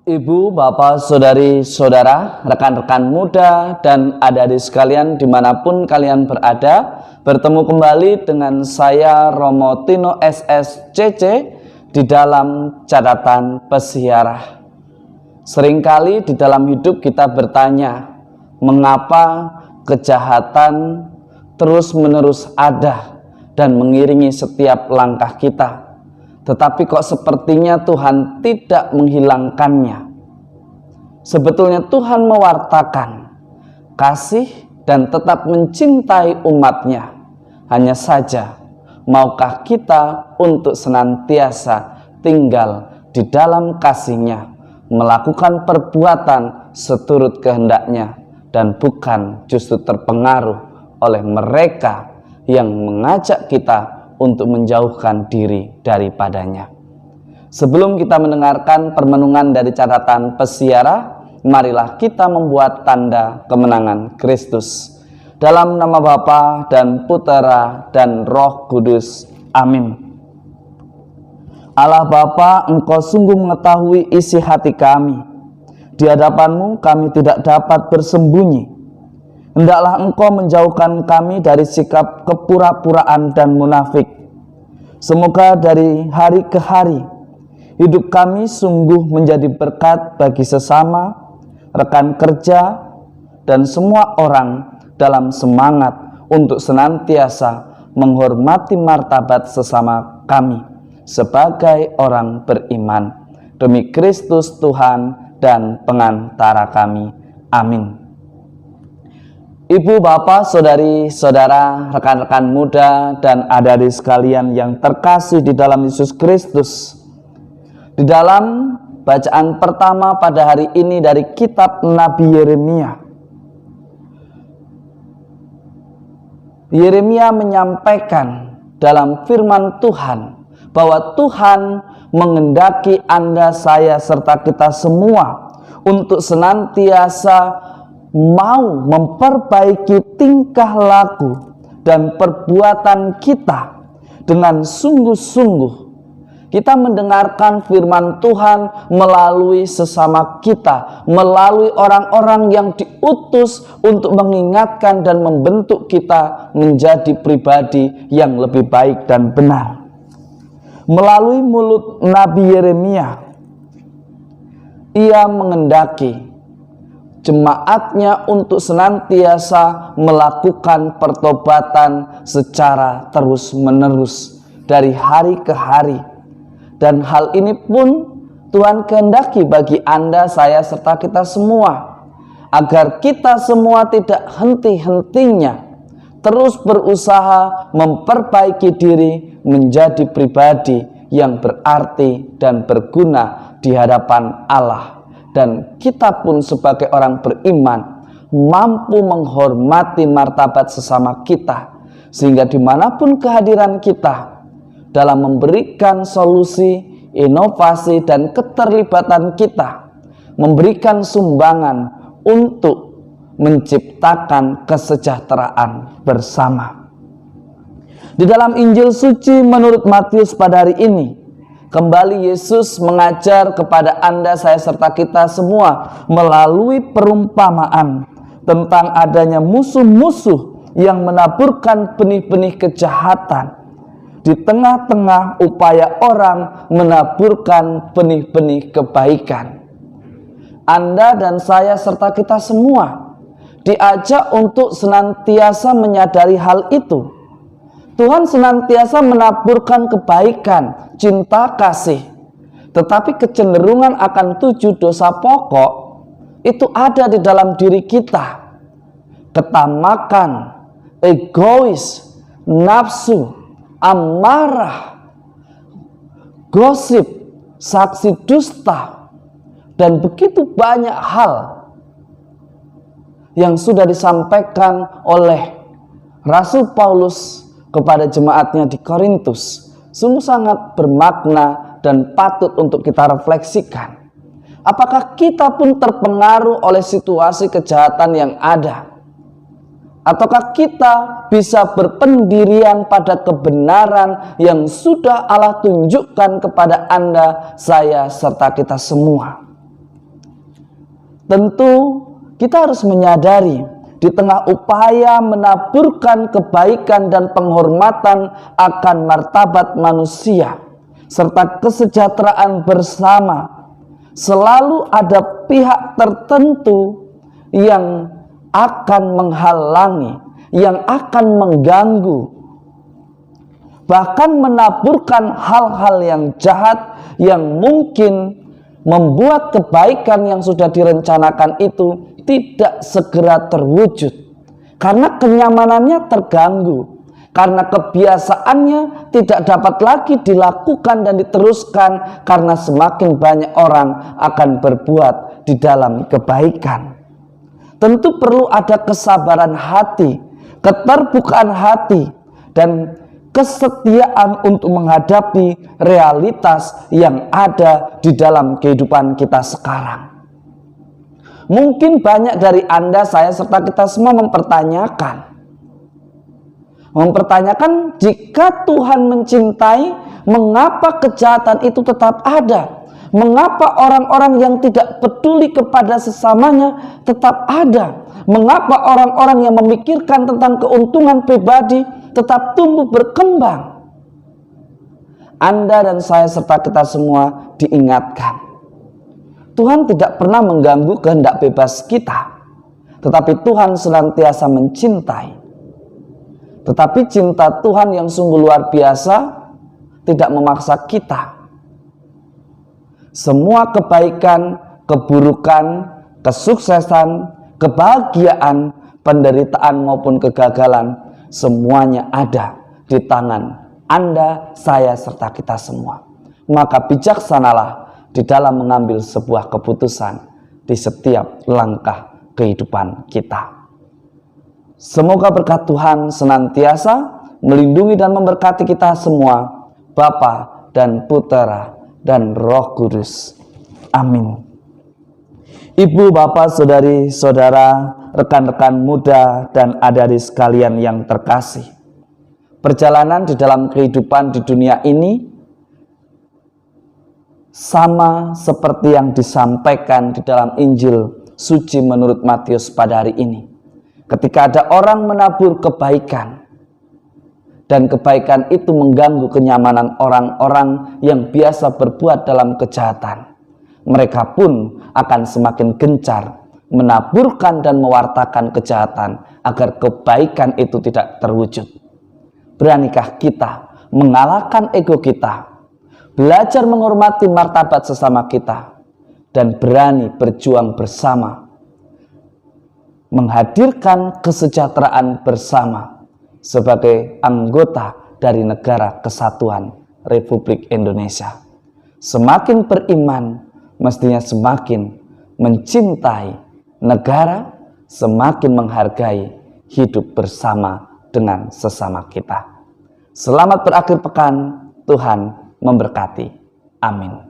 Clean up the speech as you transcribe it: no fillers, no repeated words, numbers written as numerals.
Ibu, bapak, saudari, saudara, rekan-rekan muda, dan adik-adik sekalian dimanapun kalian berada, bertemu kembali dengan saya Romo Tino SSCC di dalam catatan pesiarah. Seringkali di dalam hidup kita bertanya, mengapa kejahatan terus-menerus ada dan mengiringi setiap langkah kita? Tetapi kok sepertinya Tuhan tidak menghilangkannya. Sebetulnya Tuhan mewartakan kasih dan tetap mencintai umatnya. Hanya saja, maukah kita untuk senantiasa tinggal di dalam kasih-Nya, melakukan perbuatan seturut kehendak-Nya, dan bukan justru terpengaruh oleh mereka yang mengajak kita untuk menjauhkan diri daripadanya. Sebelum kita mendengarkan permenungan dari catatan pesiarah, marilah kita membuat tanda kemenangan Kristus. Dalam nama Bapa dan Putera dan Roh Kudus. Amin. Allah Bapa, Engkau sungguh mengetahui isi hati kami. Di hadapan-Mu kami tidak dapat bersembunyi. Hendaklah Engkau menjauhkan kami dari sikap kepura-puraan dan munafik. Semoga dari hari ke hari, hidup kami sungguh menjadi berkat bagi sesama, rekan kerja, dan semua orang dalam semangat untuk senantiasa menghormati martabat sesama kami sebagai orang beriman. Demi Kristus Tuhan dan pengantara kami. Amin. Ibu, bapak, saudari, saudara, rekan-rekan muda, dan adik-adik sekalian yang terkasih di dalam Yesus Kristus. Di dalam bacaan pertama pada hari ini dari kitab Nabi Yeremia. Yeremia menyampaikan dalam firman Tuhan bahwa Tuhan menghendaki Anda, saya, serta kita semua untuk senantiasa mau memperbaiki tingkah laku dan perbuatan kita dengan sungguh-sungguh. Kita mendengarkan firman Tuhan melalui sesama kita, melalui orang-orang yang diutus untuk mengingatkan dan membentuk kita menjadi pribadi yang lebih baik dan benar. Melalui mulut Nabi Yeremia, ia menghendaki jemaatnya untuk senantiasa melakukan pertobatan secara terus-menerus dari hari ke hari. Dan hal ini pun Tuhan kehendaki bagi Anda, saya, serta kita semua, agar kita semua tidak henti-hentinya terus berusaha memperbaiki diri menjadi pribadi yang berarti dan berguna di hadapan Allah. Dan kita pun sebagai orang beriman mampu menghormati martabat sesama kita, sehingga dimanapun kehadiran kita dalam memberikan solusi, inovasi, dan keterlibatan kita, memberikan sumbangan untuk menciptakan kesejahteraan bersama. Di dalam Injil suci menurut Matius pada hari ini, kembali Yesus mengajar kepada Anda, saya, serta kita semua melalui perumpamaan tentang adanya musuh-musuh yang menaburkan benih-benih kejahatan di tengah-tengah upaya orang menaburkan benih-benih kebaikan. Anda dan saya serta kita semua diajak untuk senantiasa menyadari hal itu. Tuhan senantiasa menaburkan kebaikan, cinta kasih. Tetapi kecenderungan akan 7 dosa pokok itu ada di dalam diri kita. Ketamakan, egois, nafsu, amarah, gosip, saksi dusta, dan begitu banyak hal yang sudah disampaikan oleh Rasul Paulus kepada jemaatnya di Korintus. Sungguh sangat bermakna dan patut untuk kita refleksikan. Apakah kita pun terpengaruh oleh situasi kejahatan yang ada? Ataukah kita bisa berpendirian pada kebenaran yang sudah Allah tunjukkan kepada Anda, saya, serta kita semua? Tentu kita harus menyadari di tengah upaya menaburkan kebaikan dan penghormatan akan martabat manusia serta kesejahteraan bersama, selalu ada pihak tertentu yang akan menghalangi, yang akan mengganggu, bahkan menaburkan hal-hal yang jahat yang mungkin membuat kebaikan yang sudah direncanakan itu tidak segera terwujud karena kenyamanannya terganggu, karena kebiasaannya tidak dapat lagi dilakukan dan diteruskan karena semakin banyak orang akan berbuat di dalam kebaikan. Tentu perlu ada kesabaran hati, keterbukaan hati, dan kesetiaan untuk menghadapi realitas yang ada di dalam kehidupan kita sekarang. Mungkin banyak dari Anda, saya serta kita semua mempertanyakan jika Tuhan mencintai, mengapa kejahatan itu tetap ada? Mengapa orang-orang yang tidak peduli kepada sesamanya tetap ada? Mengapa orang-orang yang memikirkan tentang keuntungan pribadi tetap tumbuh berkembang? Anda dan saya serta kita semua diingatkan, Tuhan tidak pernah mengganggu kehendak bebas kita, tetapi Tuhan senantiasa mencintai. Tetapi cinta Tuhan yang sungguh luar biasa tidak memaksa kita. Semua kebaikan, keburukan, kesuksesan, kebahagiaan, penderitaan maupun kegagalan, semuanya ada di tangan Anda, saya, serta kita semua. Maka bijaksanalah di dalam mengambil sebuah keputusan di setiap langkah kehidupan kita. Semoga berkat Tuhan senantiasa melindungi dan memberkati kita semua, Bapa dan Putera dan Roh Kudus. Amin. Ibu, bapak, saudari, saudara, rekan-rekan muda, dan adik-adik sekalian yang terkasih, perjalanan di dalam kehidupan di dunia ini sama seperti yang disampaikan di dalam Injil suci menurut Matius pada hari ini. Ketika ada orang menabur kebaikan, dan kebaikan itu mengganggu kenyamanan orang-orang yang biasa berbuat dalam kejahatan, mereka pun akan semakin gencar menaburkan dan mewartakan kejahatan agar kebaikan itu tidak terwujud. Beranikah kita mengalahkan ego kita, belajar menghormati martabat sesama kita, dan berani berjuang bersama, menghadirkan kesejahteraan bersama sebagai anggota dari Negara Kesatuan Republik Indonesia. Semakin beriman, mestinya semakin mencintai negara, semakin menghargai hidup bersama dengan sesama kita. Selamat berakhir pekan, Tuhan memberkati. Amin.